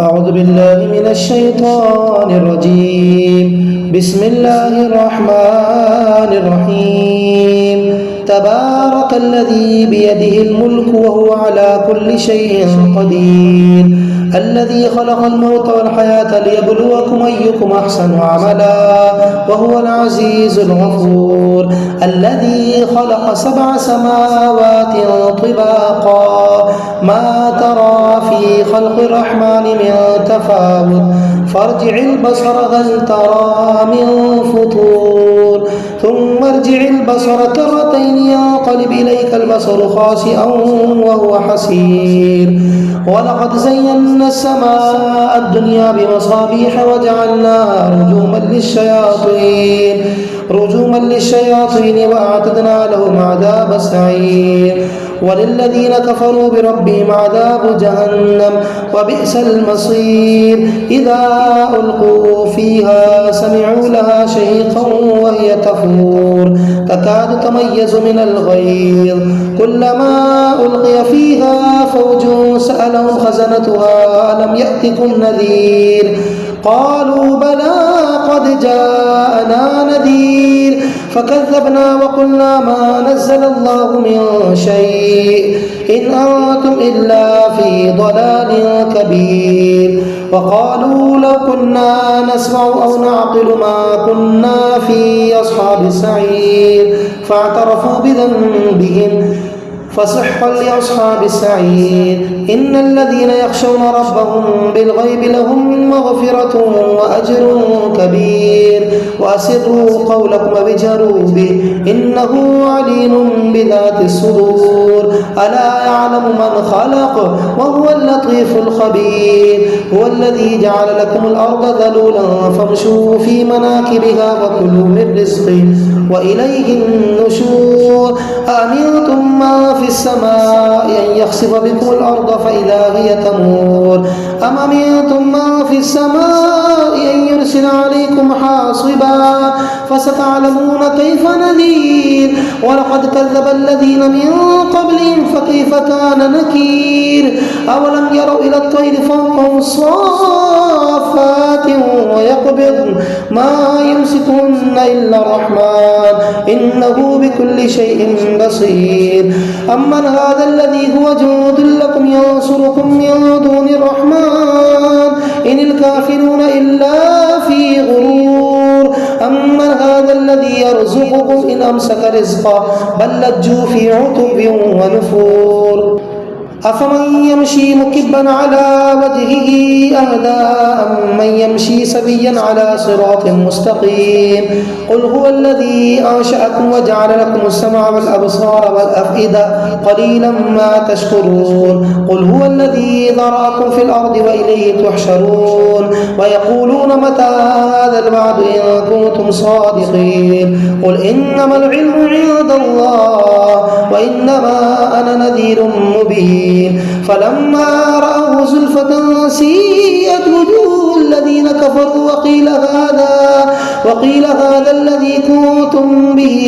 أعوذ بالله من الشيطان الرجيم. بسم الله الرحمن الرحيم. تبارك الذي بيده الملك وهو على كل شيء قدير، الذي خلق الموت والحياة ليبلوكم أيكم أحسن عملا وهو العزيز الغفور، الذي خلق 7 سماوات طباقا ما ترى في خلق الرحمن من تفاوت فارجع البصر هل ترى من فطور ثم ارجع البصر كرتين ينقلب إليك البصر خاسئا وهو حسير. ولقد زينا السماء الدنيا بمصابيح وجعلناها رجوما للشياطين وأعتدنا لهم عذاب السعير. وللذين كفروا بربهم عذاب جهنم وبئس المصير. إذا ألقوا فيها سمعوا لها شهيقا وهي تفور تكاد تميز من الغيظ، كلما ألقي فيها فوج سألهم خزنتها ألم يأتكم نذير؟ قالوا بلى قد جاءنا نذير فكذبنا وقلنا ما نزل الله من شيء إن أنتم إلا في ضلال كبير. وقالوا لو كنا نسمع أو نعقل ما كنا في أصحاب السعير فاعترفوا بذنبهم فسحقا لأصحاب السعير. إن الذين يخشون ربهم بالغيب لهم مغفرة وأجر كبير. وأسروا قولكم واجهروا به إنه عليم بذات الصدور. ألا يعلم من خلق وهو اللطيف الخبير. هو الذي جعل لكم الأرض ذلولا فامشوا في مناكبها وكلوا من رزقه وإليه النشور. أأمنتم ما في السماء أن يخسف بكم الأرض فإذا هي تمور أم أمنتم ما في السماء أن يرسل عليكم حاصبا فستعلمون كيف نذير. ولقد كذب الذين من قبلهم فكيف كان نكير. أولم يروا إلى الطير فوقهم صافات ويقبضن ما يمسكهن إلا الرحمن إنه بكل شيء بصير. أمن هذا الذي هو جند لكم ينصركم من دون الرحمن إن الكافرون إلا في غرور. أمن هذا الذي يرزقكم إن أمسك رزقه بل لجوا في عتب ونفور. أفمن يمشي مكبا على وجهه أهدى أم من يمشي سويا على صراط مستقيم. قل هو الذي أنشأكم وجعل لكم السمع والأبصار والأفئدة قليلا ما تشكرون. قل هو الذي ذرأكم في الأرض وإليه تحشرون. ويقولون متى هذا الوعد إن كنتم صادقين. قل إنما العلم عند الله وإنما أنا نذير مبين. فلما رأوه زلفة سيئت وجوه الذين كفروا وقيل هذا الذي كنتم به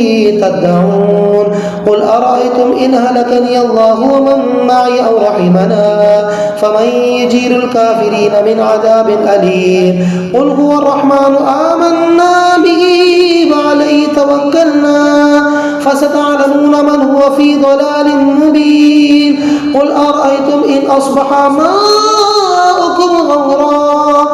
تدعون. قل أرأيتم إن هلكني الله ومن معي أو رحمنا فمن يجير الكافرين من عذاب أليم. قل هو الرحمن آمنا به وعليه توكلنا فستعلمون من هو في ضلال مبين. قل أرأيتم إن أصبح ماؤكم غورا